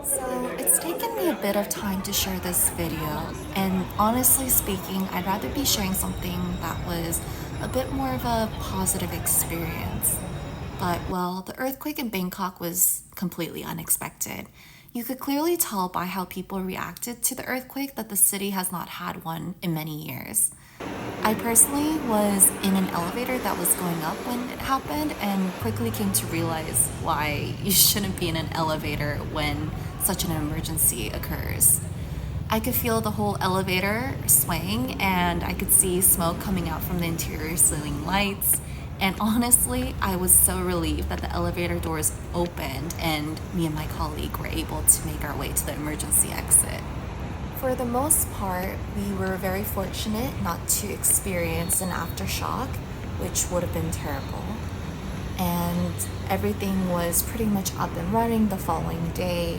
So it's taken me a bit of time to share this video, and honestly speaking, I'd rather be sharing something that was a bit more of a positive experience. But well, the earthquake in Bangkok was completely unexpected. You could clearly tell by how people reacted to the earthquake that the city has not had one in many years. I personally was in an elevator that was going up when it happened and quickly came to realize why you shouldn't be in an elevator when such an emergency occurs. I could feel the whole elevator swaying and I could see smoke coming out from the interior ceiling lights. And honestly, I was so relieved that the elevator doors opened and me and my colleague were able to make our way to the emergency exit. For the most part, we were very fortunate not to experience an aftershock, which would have been terrible. And everything was pretty much up and running the following day.